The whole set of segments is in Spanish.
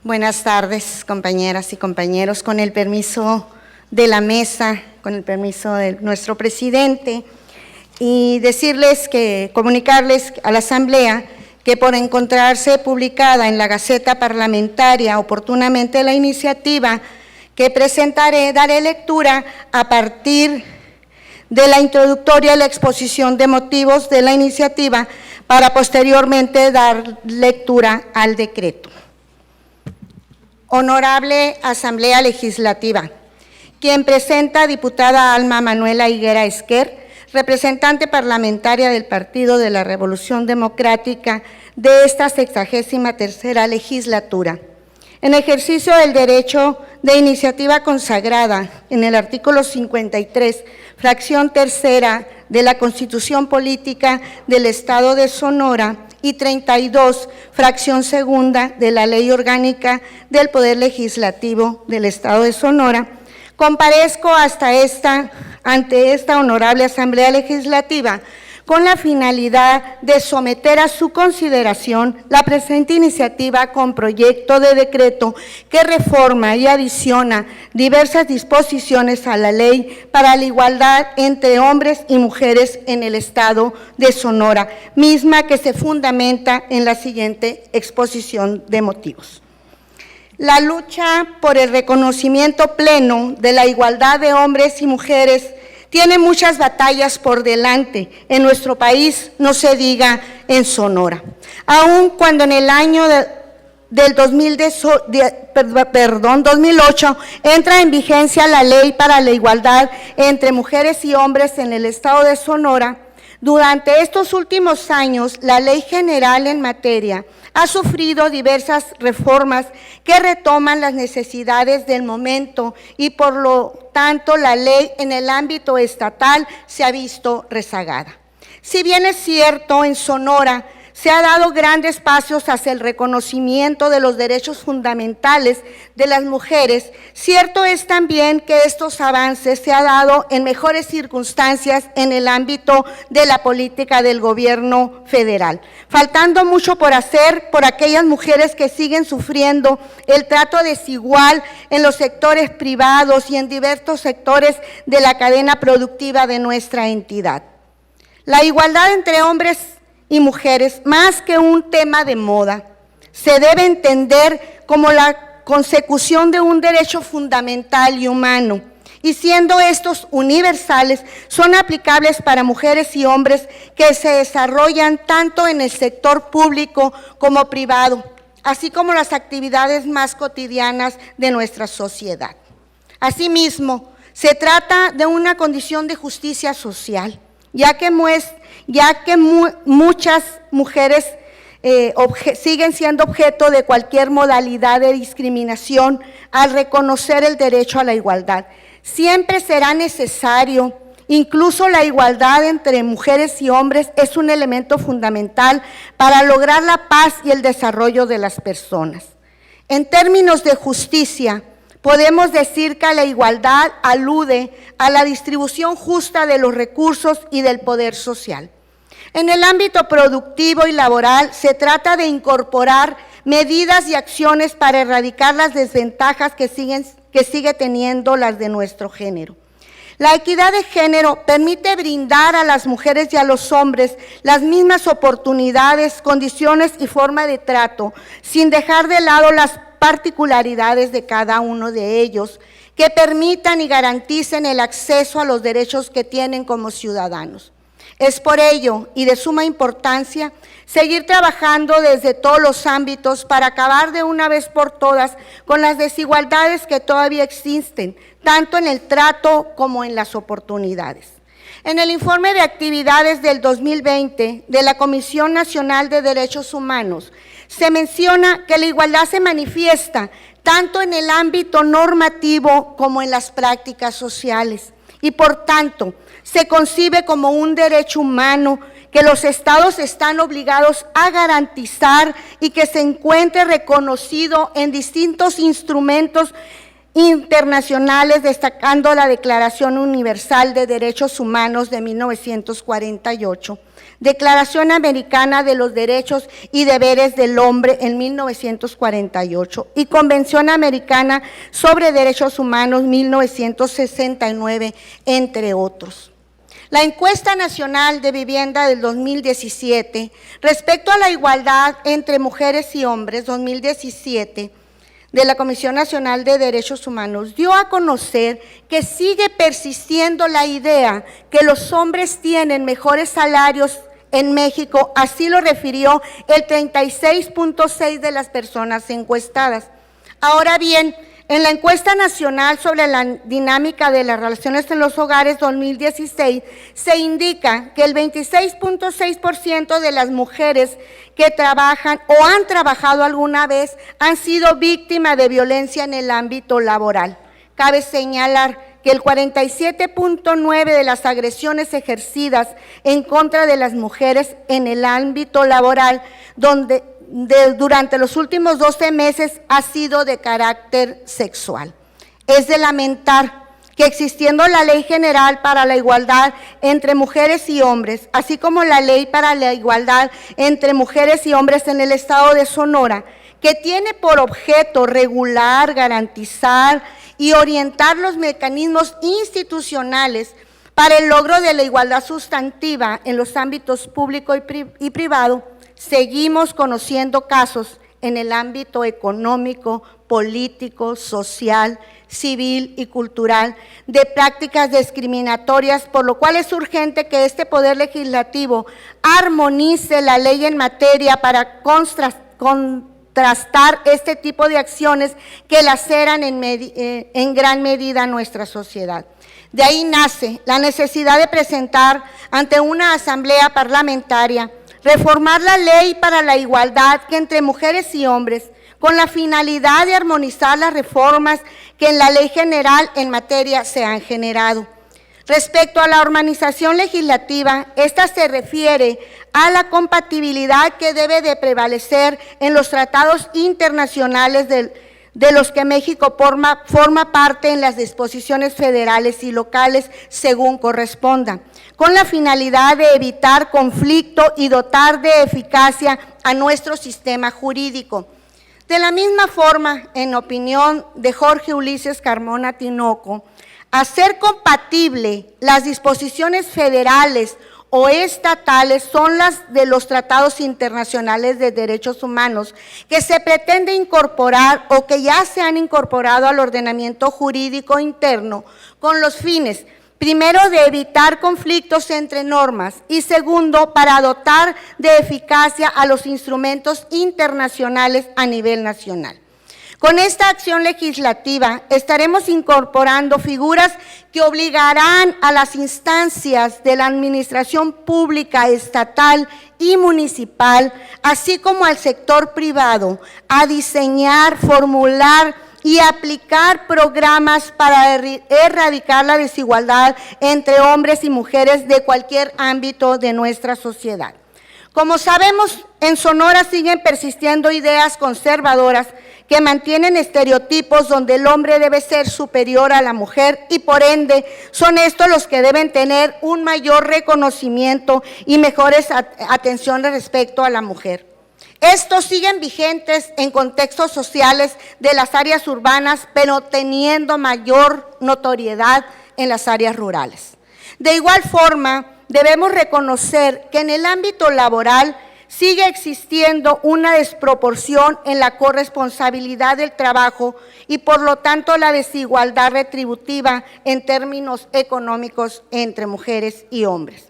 Buenas tardes, compañeras y compañeros. Con el permiso de la mesa, con el permiso de nuestro presidente, y comunicarles a la Asamblea que por encontrarse publicada en la Gaceta Parlamentaria oportunamente la iniciativa que presentaré, daré lectura a partir de la introductoria y la exposición de motivos de la iniciativa para posteriormente dar lectura al decreto. Honorable Asamblea Legislativa, quien presenta diputada Alma Manuela Higuera Esquer, representante parlamentaria del Partido de la Revolución Democrática de esta 63ª legislatura. En ejercicio del derecho de iniciativa consagrada en el artículo 53, fracción tercera de la Constitución Política del Estado de Sonora y 32, fracción segunda de la Ley Orgánica del Poder Legislativo del Estado de Sonora, comparezco ante esta honorable Asamblea Legislativa con la finalidad de someter a su consideración la presente iniciativa con proyecto de decreto que reforma y adiciona diversas disposiciones a la Ley para la Igualdad entre Hombres y Mujeres en el Estado de Sonora, misma que se fundamenta en la siguiente exposición de motivos. La lucha por el reconocimiento pleno de la igualdad de hombres y mujeres tiene muchas batallas por delante en nuestro país, no se diga en Sonora. Aun cuando en el año del 2008 entra en vigencia la Ley para la Igualdad entre Mujeres y Hombres en el Estado de Sonora, durante estos últimos años la Ley General en materia ha sufrido diversas reformas que retoman las necesidades del momento y por lo tanto la ley en el ámbito estatal se ha visto rezagada. Si bien es cierto, en Sonora se ha dado grandes pasos hacia el reconocimiento de los derechos fundamentales de las mujeres, cierto es también que estos avances se han dado en mejores circunstancias en el ámbito de la política del gobierno federal, faltando mucho por hacer por aquellas mujeres que siguen sufriendo el trato desigual en los sectores privados y en diversos sectores de la cadena productiva de nuestra entidad. La igualdad entre hombres y mujeres, más que un tema de moda, se debe entender como la consecución de un derecho fundamental y humano, y siendo estos universales, son aplicables para mujeres y hombres que se desarrollan tanto en el sector público como privado, así como las actividades más cotidianas de nuestra sociedad. Asimismo, se trata de una condición de justicia social, ya que muchas mujeres siguen siendo objeto de cualquier modalidad de discriminación al reconocer el derecho a la igualdad. Siempre será necesario, incluso la igualdad entre mujeres y hombres es un elemento fundamental para lograr la paz y el desarrollo de las personas. En términos de justicia, podemos decir que la igualdad alude a la distribución justa de los recursos y del poder social. En el ámbito productivo y laboral se trata de incorporar medidas y acciones para erradicar las desventajas que sigue teniendo las de nuestro género. La equidad de género permite brindar a las mujeres y a los hombres las mismas oportunidades, condiciones y forma de trato, sin dejar de lado las particularidades de cada uno de ellos, que permitan y garanticen el acceso a los derechos que tienen como ciudadanos. Es por ello y de suma importancia seguir trabajando desde todos los ámbitos para acabar de una vez por todas con las desigualdades que todavía existen, tanto en el trato como en las oportunidades. En el informe de actividades del 2020 de la Comisión Nacional de Derechos Humanos, se menciona que la igualdad se manifiesta tanto en el ámbito normativo como en las prácticas sociales y por tanto se concibe como un derecho humano que los estados están obligados a garantizar y que se encuentre reconocido en distintos instrumentos internacionales, destacando la Declaración Universal de Derechos Humanos de 1948, Declaración Americana de los Derechos y Deberes del Hombre en 1948 y Convención Americana sobre Derechos Humanos 1969, entre otros. La encuesta nacional de vivienda del 2017 respecto a la igualdad entre mujeres y hombres 2017 de la Comisión Nacional de Derechos Humanos dio a conocer que sigue persistiendo la idea que los hombres tienen mejores salarios en México, así lo refirió el 36.6% de las personas encuestadas. Ahora bien, en la encuesta nacional sobre la dinámica de las relaciones en los hogares 2016, se indica que el 26.6% de las mujeres que trabajan o han trabajado alguna vez han sido víctimas de violencia en el ámbito laboral. Cabe señalar que el 47.9% de las agresiones ejercidas en contra de las mujeres en el ámbito laboral, durante los últimos 12 meses ha sido de carácter sexual. Es de lamentar que existiendo la Ley General para la Igualdad entre Mujeres y Hombres, así como la Ley para la Igualdad entre Mujeres y Hombres en el Estado de Sonora, que tiene por objeto regular, garantizar y orientar los mecanismos institucionales para el logro de la igualdad sustantiva en los ámbitos público y privado, seguimos conociendo casos en el ámbito económico, político, social, civil y cultural de prácticas discriminatorias, por lo cual es urgente que este Poder Legislativo armonice la ley en materia para contrastar este tipo de acciones que laceran en gran medida nuestra sociedad. De ahí nace la necesidad de presentar ante una asamblea parlamentaria reformar la ley para la igualdad que entre mujeres y hombres, con la finalidad de armonizar las reformas que en la ley general en materia se han generado. Respecto a la armonización legislativa, esta se refiere a la compatibilidad que debe de prevalecer en los tratados internacionales de los que México forma parte en las disposiciones federales y locales según corresponda, con la finalidad de evitar conflicto y dotar de eficacia a nuestro sistema jurídico. De la misma forma, en opinión de Jorge Ulises Carmona Tinoco, hacer compatible las disposiciones federales o estatales son las de los tratados internacionales de derechos humanos que se pretende incorporar o que ya se han incorporado al ordenamiento jurídico interno con los fines, primero, de evitar conflictos entre normas y segundo, para dotar de eficacia a los instrumentos internacionales a nivel nacional. Con esta acción legislativa estaremos incorporando figuras que obligarán a las instancias de la administración pública, estatal y municipal, así como al sector privado, a diseñar, formular y aplicar programas para erradicar la desigualdad entre hombres y mujeres de cualquier ámbito de nuestra sociedad. Como sabemos, en Sonora siguen persistiendo ideas conservadoras que mantienen estereotipos donde el hombre debe ser superior a la mujer y por ende son estos los que deben tener un mayor reconocimiento y mejores atenciones respecto a la mujer. Estos siguen vigentes en contextos sociales de las áreas urbanas, pero teniendo mayor notoriedad en las áreas rurales. De igual forma, debemos reconocer que en el ámbito laboral sigue existiendo una desproporción en la corresponsabilidad del trabajo y por lo tanto la desigualdad retributiva en términos económicos entre mujeres y hombres.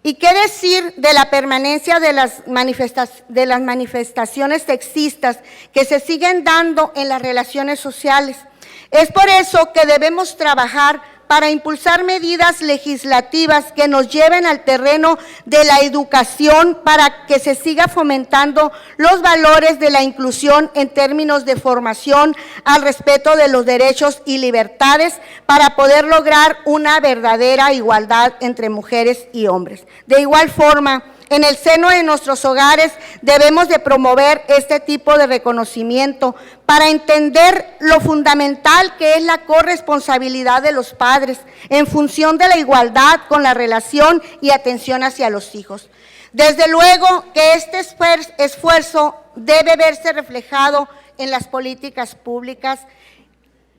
¿Y qué decir de la permanencia de las manifestaciones sexistas que se siguen dando en las relaciones sociales? Es por eso que debemos trabajar para impulsar medidas legislativas que nos lleven al terreno de la educación para que se siga fomentando los valores de la inclusión en términos de formación al respeto de los derechos y libertades para poder lograr una verdadera igualdad entre mujeres y hombres. De igual forma, En el seno de nuestros hogares debemos de promover este tipo de reconocimiento para entender lo fundamental que es la corresponsabilidad de los padres en función de la igualdad con la relación y atención hacia los hijos. Desde luego que este esfuerzo debe verse reflejado en las políticas públicas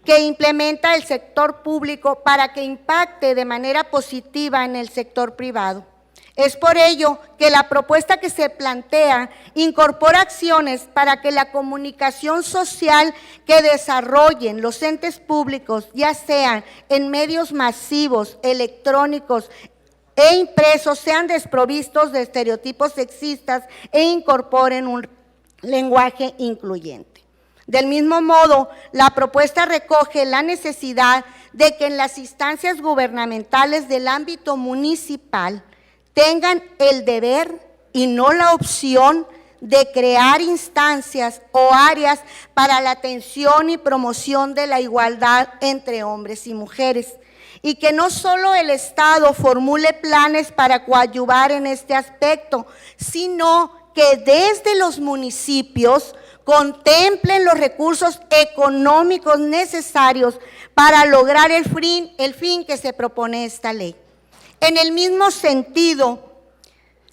que implementa el sector público para que impacte de manera positiva en el sector privado. Es por ello que la propuesta que se plantea incorpora acciones para que la comunicación social que desarrollen los entes públicos, ya sean en medios masivos, electrónicos e impresos, sean desprovistos de estereotipos sexistas e incorporen un lenguaje incluyente. Del mismo modo, la propuesta recoge la necesidad de que en las instancias gubernamentales del ámbito municipal tengan el deber y no la opción de crear instancias o áreas para la atención y promoción de la igualdad entre hombres y mujeres, y que no solo el Estado formule planes para coadyuvar en este aspecto, sino que desde los municipios contemplen los recursos económicos necesarios para lograr el fin que se propone esta ley. En el mismo sentido,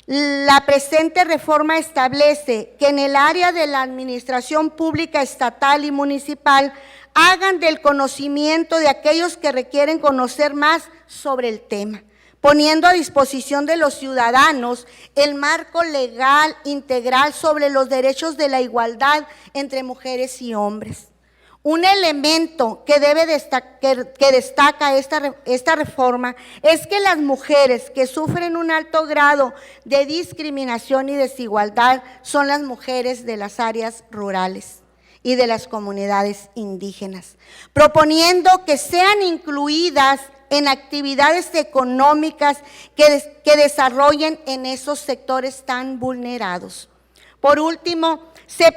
la presente reforma establece que en el área de la administración pública estatal y municipal hagan del conocimiento de aquellos que requieren conocer más sobre el tema, poniendo a disposición de los ciudadanos el marco legal integral sobre los derechos de la igualdad entre mujeres y hombres. Un elemento que destaca esta reforma es que las mujeres que sufren un alto grado de discriminación y desigualdad son las mujeres de las áreas rurales y de las comunidades indígenas, proponiendo que sean incluidas en actividades económicas que desarrollen en esos sectores tan vulnerados. Por último, se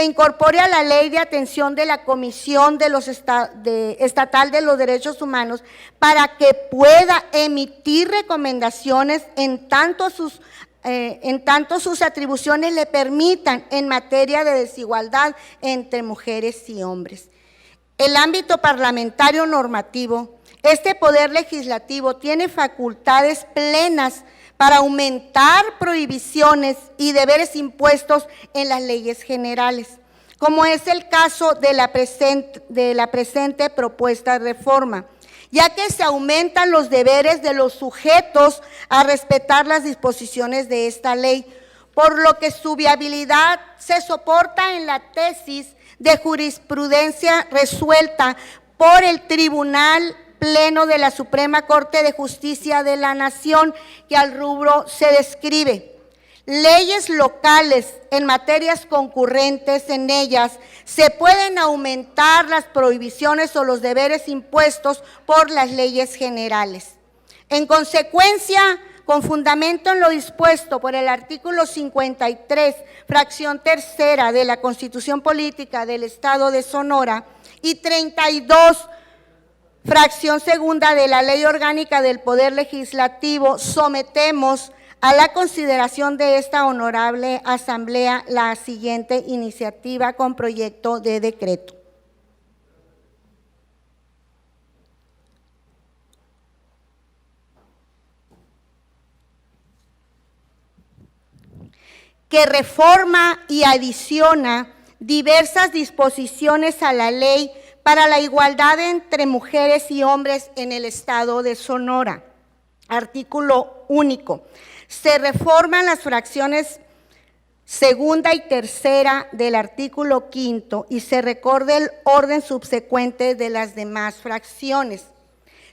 incorpore a la Ley de Atención de la Comisión Estatal de los Derechos Humanos para que pueda emitir recomendaciones en tanto sus atribuciones le permitan en materia de desigualdad entre mujeres y hombres. El ámbito parlamentario normativo, este poder legislativo tiene facultades plenas para aumentar prohibiciones y deberes impuestos en las leyes generales, como es el caso de la presente propuesta de reforma, ya que se aumentan los deberes de los sujetos a respetar las disposiciones de esta ley, por lo que su viabilidad se soporta en la tesis de jurisprudencia resuelta por el Tribunal Pleno de la Suprema Corte de Justicia de la Nación, que al rubro se describe: leyes locales en materias concurrentes en ellas se pueden aumentar las prohibiciones o los deberes impuestos por las leyes generales. En consecuencia, con fundamento en lo dispuesto por el artículo 53, fracción tercera de la Constitución Política del Estado de Sonora y 32, fracción segunda de la Ley Orgánica del Poder Legislativo, sometemos a la consideración de esta honorable Asamblea la siguiente iniciativa con proyecto de decreto. Que reforma y adiciona diversas disposiciones a la ley para la igualdad entre mujeres y hombres en el Estado de Sonora. Artículo único. Se reforman las fracciones segunda y tercera del artículo quinto y se recorre el orden subsecuente de las demás fracciones.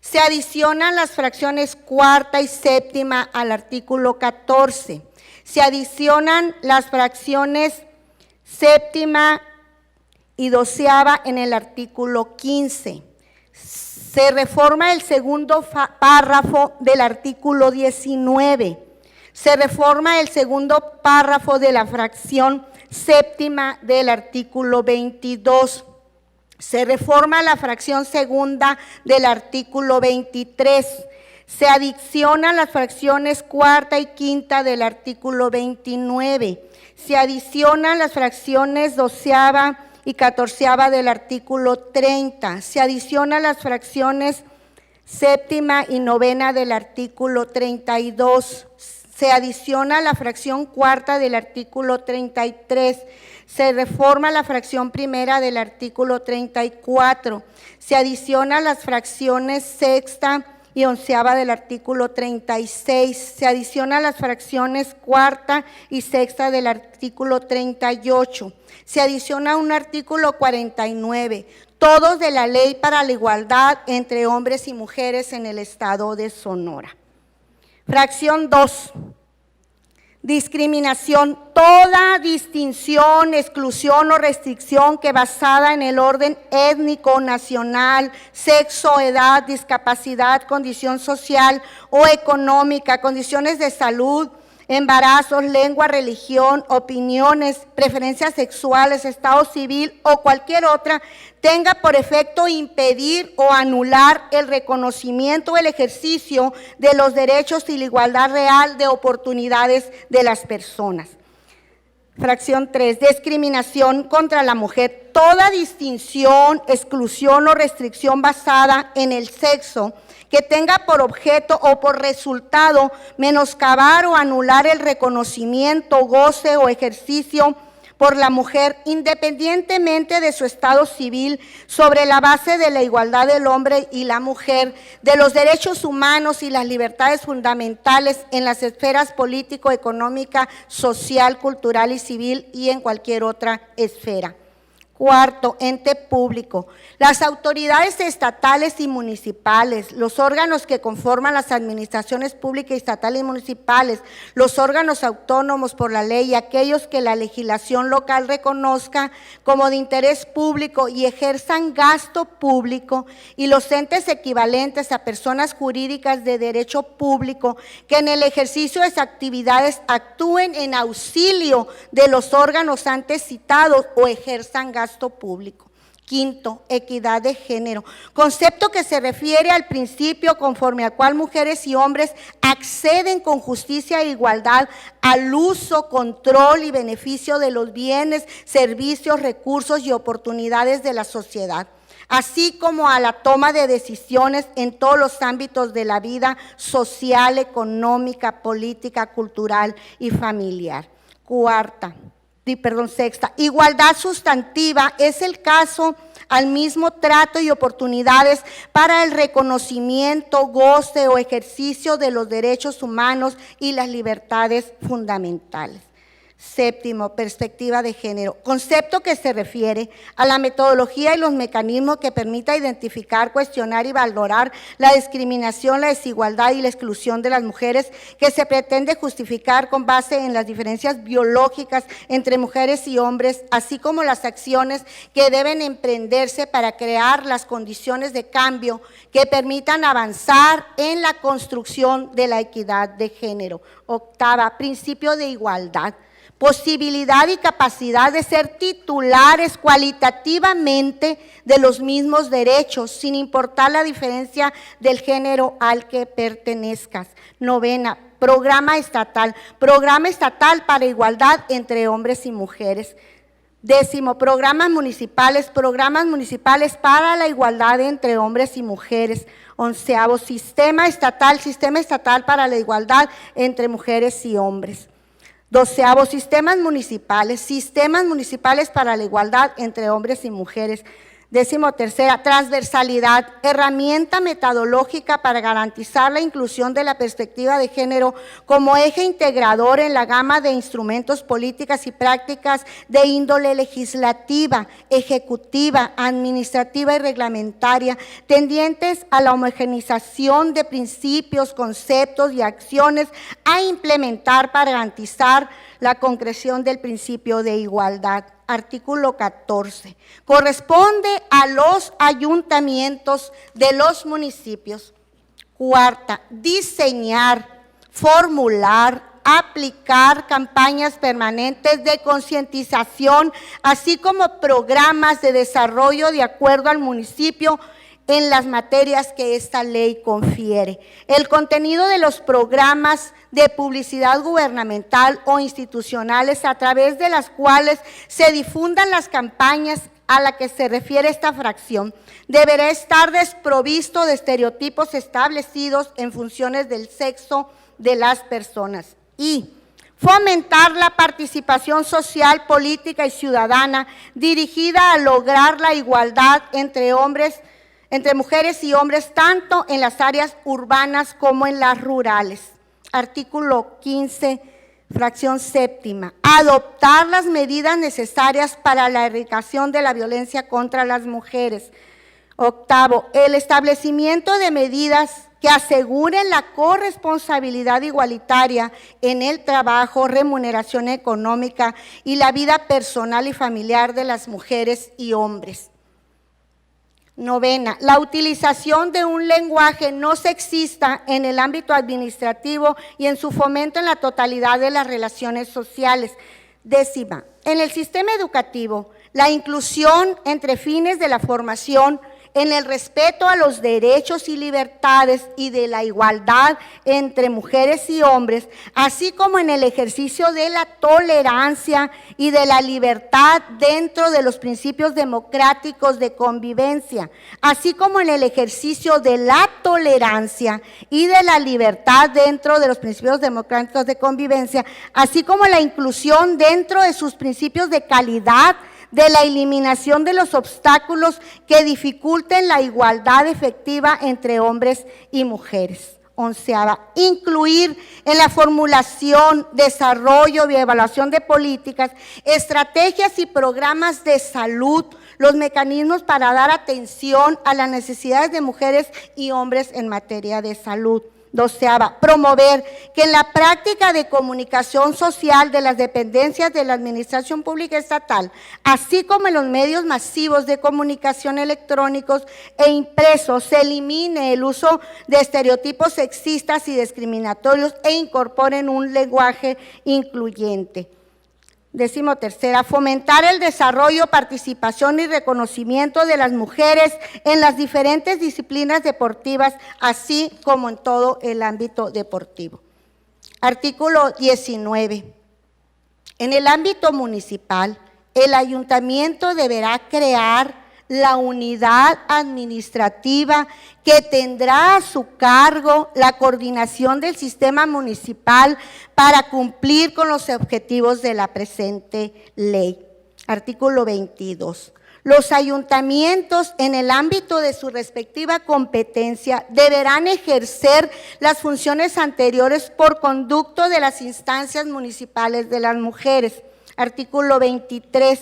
Se adicionan las fracciones cuarta y séptima al artículo 14. Se adicionan las fracciones séptima y doceava en el artículo 15. Se reforma el segundo párrafo del artículo 19. Se reforma el segundo párrafo de la fracción séptima del artículo 22. Se reforma la fracción segunda del artículo 23. Se adicionan las fracciones cuarta y quinta del artículo 29. Se adicionan las fracciones doceava y catorceava del artículo 30. Se adicionan las fracciones séptima y novena del artículo 32. Se adiciona la fracción cuarta del artículo 33. Se reforma la fracción primera del artículo 34. Se adiciona las fracciones sexta y onceava del artículo 36. Se adicionan las fracciones cuarta y sexta del artículo 38. Se adiciona un artículo 49, todos de la Ley para la Igualdad entre Hombres y Mujeres en el Estado de Sonora. Fracción 2. Discriminación: toda distinción, exclusión o restricción que basada en el orden étnico, nacional, sexo, edad, discapacidad, condición social o económica, condiciones de salud, embarazos, lengua, religión, opiniones, preferencias sexuales, estado civil o cualquier otra, tenga por efecto impedir o anular el reconocimiento o el ejercicio de los derechos y la igualdad real de oportunidades de las personas. Fracción 3, discriminación contra la mujer: toda distinción, exclusión o restricción basada en el sexo que tenga por objeto o por resultado menoscabar o anular el reconocimiento, goce o ejercicio por la mujer, independientemente de su estado civil, sobre la base de la igualdad del hombre y la mujer, de los derechos humanos y las libertades fundamentales en las esferas político, económica, social, cultural y civil y en cualquier otra esfera. Cuarto, ente público: las autoridades estatales y municipales, los órganos que conforman las administraciones públicas estatales y municipales, los órganos autónomos por la ley y aquellos que la legislación local reconozca como de interés público y ejerzan gasto público, y los entes equivalentes a personas jurídicas de derecho público que en el ejercicio de sus actividades actúen en auxilio de los órganos antes citados o ejerzan gasto público. Quinto, equidad de género: concepto que se refiere al principio conforme al cual mujeres y hombres acceden con justicia e igualdad al uso, control y beneficio de los bienes, servicios, recursos y oportunidades de la sociedad, así como a la toma de decisiones en todos los ámbitos de la vida social, económica, política, cultural y familiar. Sexta, igualdad sustantiva: es el caso al mismo trato y oportunidades para el reconocimiento, goce o ejercicio de los derechos humanos y las libertades fundamentales. Séptimo, perspectiva de género: concepto que se refiere a la metodología y los mecanismos que permita identificar, cuestionar y valorar la discriminación, la desigualdad y la exclusión de las mujeres, que se pretende justificar con base en las diferencias biológicas entre mujeres y hombres, así como las acciones que deben emprenderse para crear las condiciones de cambio que permitan avanzar en la construcción de la equidad de género. Octava, principio de igualdad: posibilidad y capacidad de ser titulares cualitativamente de los mismos derechos, sin importar la diferencia del género al que pertenezcas. Novena, programa estatal para igualdad entre hombres y mujeres. Décimo, programas municipales para la igualdad entre hombres y mujeres. Onceavo, sistema estatal para la igualdad entre mujeres y hombres. Doceavo, sistemas municipales para la igualdad entre hombres y mujeres. Décimo tercera, transversalidad: herramienta metodológica para garantizar la inclusión de la perspectiva de género como eje integrador en la gama de instrumentos, políticas y prácticas de índole legislativa, ejecutiva, administrativa y reglamentaria, tendientes a la homogeneización de principios, conceptos y acciones a implementar para garantizar la concreción del principio de igualdad. Artículo 14. Corresponde a los ayuntamientos de los municipios. Cuarta, diseñar, formular, aplicar campañas permanentes de concientización, así como programas de desarrollo de acuerdo al municipio en las materias que esta ley confiere. El contenido de los programas de publicidad gubernamental o institucionales a través de las cuales se difundan las campañas a la que se refiere esta fracción deberá estar desprovisto de estereotipos establecidos en funciones del sexo de las personas. Y fomentar la participación social, política y ciudadana dirigida a lograr la igualdad entre mujeres y hombres, tanto en las áreas urbanas como en las rurales. Artículo 15, fracción séptima. Adoptar las medidas necesarias para la erradicación de la violencia contra las mujeres. Octavo, el establecimiento de medidas que aseguren la corresponsabilidad igualitaria en el trabajo, remuneración económica y la vida personal y familiar de las mujeres y hombres. Novena, la utilización de un lenguaje no sexista en el ámbito administrativo y en su fomento en la totalidad de las relaciones sociales. Décima, en el sistema educativo, la inclusión entre fines de la formación en el respeto a los derechos y libertades y de la igualdad entre mujeres y hombres, así como en el ejercicio de la tolerancia y de la libertad dentro de los principios democráticos de convivencia, así como en el ejercicio de la tolerancia y de la libertad dentro de los principios democráticos de convivencia, así como la inclusión dentro de sus principios de calidad, de la eliminación de los obstáculos que dificulten la igualdad efectiva entre hombres y mujeres. Onceava, incluir en la formulación, desarrollo y evaluación de políticas, estrategias y programas de salud, los mecanismos para dar atención a las necesidades de mujeres y hombres en materia de salud. Doceava, promover que en la práctica de comunicación social de las dependencias de la Administración Pública Estatal, así como en los medios masivos de comunicación electrónicos e impresos, se elimine el uso de estereotipos sexistas y discriminatorios e incorporen un lenguaje incluyente. 13ª, fomentar el desarrollo, participación y reconocimiento de las mujeres en las diferentes disciplinas deportivas, así como en todo el ámbito deportivo. Artículo 19. En el ámbito municipal, el ayuntamiento deberá crear la unidad administrativa que tendrá a su cargo la coordinación del sistema municipal para cumplir con los objetivos de la presente ley. Artículo 22. Los ayuntamientos, en el ámbito de su respectiva competencia, deberán ejercer las funciones anteriores por conducto de las instancias municipales de las mujeres. Artículo 23,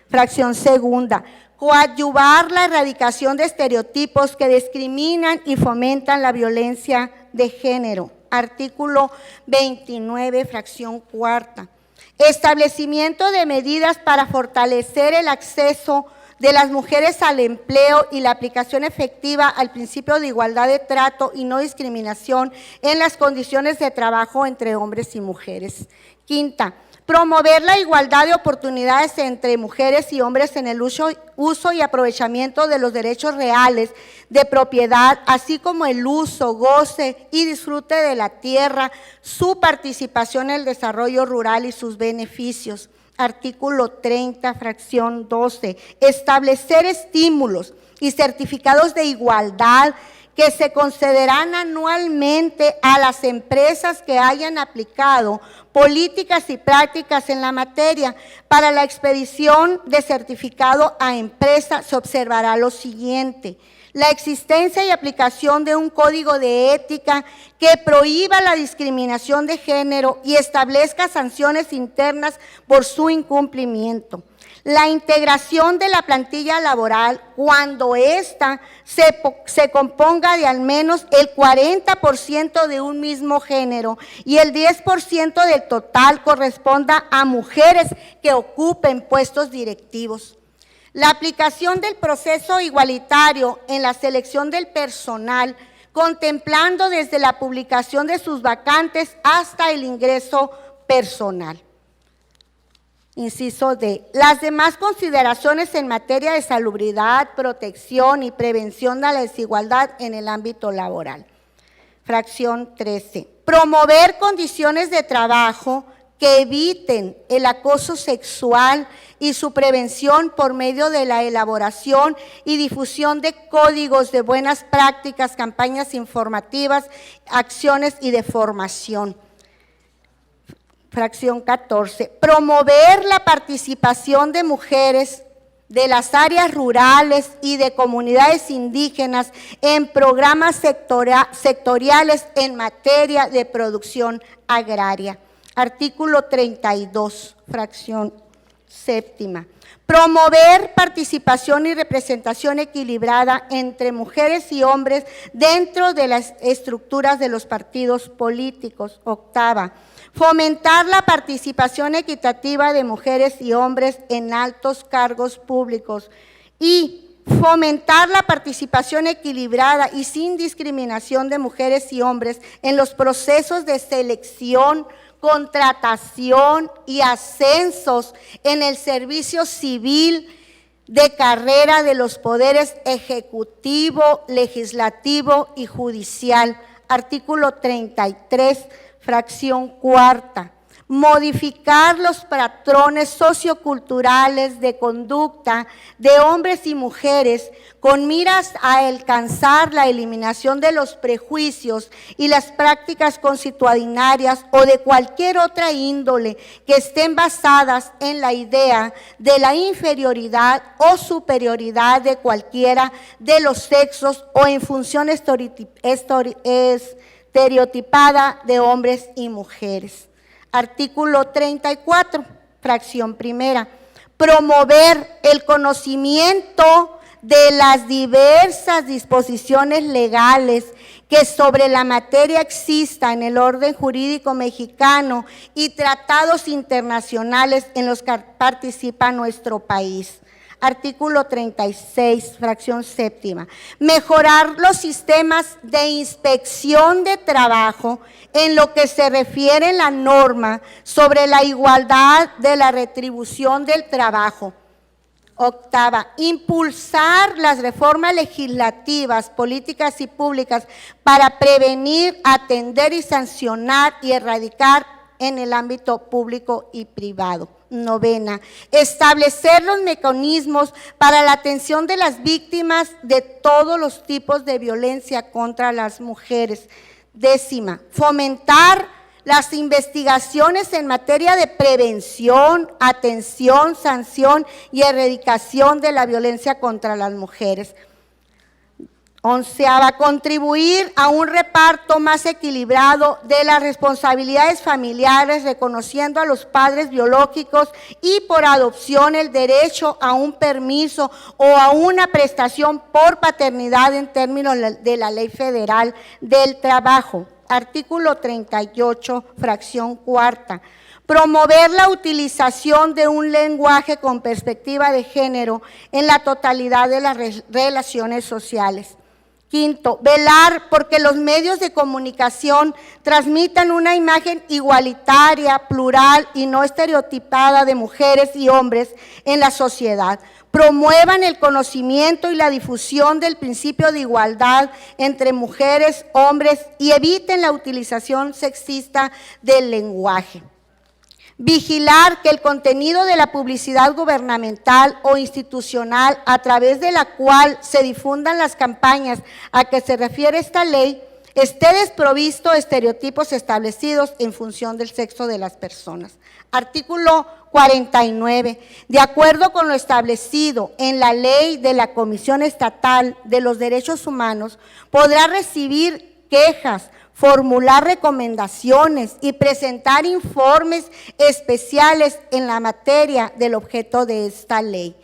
fracción segunda. Coadyuvar la erradicación de estereotipos que discriminan y fomentan la violencia de género. Artículo 29, fracción cuarta. Establecimiento de medidas para fortalecer el acceso de las mujeres al empleo y la aplicación efectiva al principio de igualdad de trato y no discriminación en las condiciones de trabajo entre hombres y mujeres. Quinta, promover la igualdad de oportunidades entre mujeres y hombres en el uso y aprovechamiento de los derechos reales de propiedad, así como el uso, goce y disfrute de la tierra, su participación en el desarrollo rural y sus beneficios. Artículo 30, fracción 12. Establecer estímulos y certificados de igualdad que se concederán anualmente a las empresas que hayan aplicado políticas y prácticas en la materia. Para la expedición de certificado a empresa se observará lo siguiente: la existencia y aplicación de un código de ética que prohíba la discriminación de género y establezca sanciones internas por su incumplimiento. La integración de la plantilla laboral cuando ésta se componga de al menos el 40% de un mismo género y el 10% del total corresponda a mujeres que ocupen puestos directivos. La aplicación del proceso igualitario en la selección del personal, contemplando desde la publicación de sus vacantes hasta el ingreso personal. Inciso D. Las demás consideraciones en materia de salubridad, protección y prevención de la desigualdad en el ámbito laboral. Fracción 13. Promover condiciones de trabajo que eviten el acoso sexual y su prevención por medio de la elaboración y difusión de códigos de buenas prácticas, campañas informativas, acciones y de formación. Fracción 14. Promover la participación de mujeres de las áreas rurales y de comunidades indígenas en programas sectoriales en materia de producción agraria. Artículo 32, fracción séptima. Promover participación y representación equilibrada entre mujeres y hombres dentro de las estructuras de los partidos políticos. Octava. Fomentar la participación equitativa de mujeres y hombres en altos cargos públicos y fomentar la participación equilibrada y sin discriminación de mujeres y hombres en los procesos de selección, contratación y ascensos en el servicio civil de carrera de los poderes ejecutivo, legislativo y judicial. Artículo 33. Fracción cuarta. Modificar los patrones socioculturales de conducta de hombres y mujeres con miras a alcanzar la eliminación de los prejuicios y las prácticas consuetudinarias o de cualquier otra índole que estén basadas en la idea de la inferioridad o superioridad de cualquiera de los sexos o en función estereotipada de hombres y mujeres. Artículo 34, fracción primera. Promover el conocimiento de las diversas disposiciones legales que sobre la materia exista en el orden jurídico mexicano y tratados internacionales en los que participa nuestro país. Artículo 36, fracción séptima. Mejorar los sistemas de inspección de trabajo en lo que se refiere a la norma sobre la igualdad de la retribución del trabajo. Octava, impulsar las reformas legislativas, políticas y públicas para prevenir, atender y sancionar y erradicar en el ámbito público y privado. Novena, establecer los mecanismos para la atención de las víctimas de todos los tipos de violencia contra las mujeres. Décima, fomentar las investigaciones en materia de prevención, atención, sanción y erradicación de la violencia contra las mujeres. Onceava, contribuir a un reparto más equilibrado de las responsabilidades familiares, reconociendo a los padres biológicos y por adopción el derecho a un permiso o a una prestación por paternidad en términos de la Ley Federal del Trabajo. Artículo 38, fracción cuarta. Promover la utilización de un lenguaje con perspectiva de género en la totalidad de las relaciones sociales. Quinto, velar porque los medios de comunicación transmitan una imagen igualitaria, plural y no estereotipada de mujeres y hombres en la sociedad. Promuevan el conocimiento y la difusión del principio de igualdad entre mujeres, hombres y eviten la utilización sexista del lenguaje. Vigilar que el contenido de la publicidad gubernamental o institucional a través de la cual se difundan las campañas a que se refiere esta ley esté desprovisto de estereotipos establecidos en función del sexo de las personas. Artículo 49. De acuerdo con lo establecido en la ley de la Comisión Estatal de los Derechos Humanos, podrá recibir quejas, formular recomendaciones y presentar informes especiales en la materia del objeto de esta ley.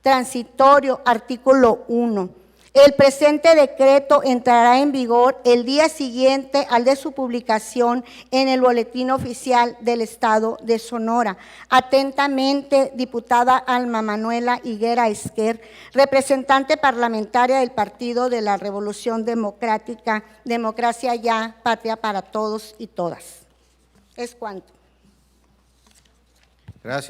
Transitorio, artículo 1. El presente decreto entrará en vigor el día siguiente al de su publicación en el Boletín Oficial del Estado de Sonora. Atentamente, diputada Alma Manuela Higuera Esquer, representante parlamentaria del Partido de la Revolución Democrática, Democracia Ya, Patria para Todos y Todas. Es cuanto. Gracias.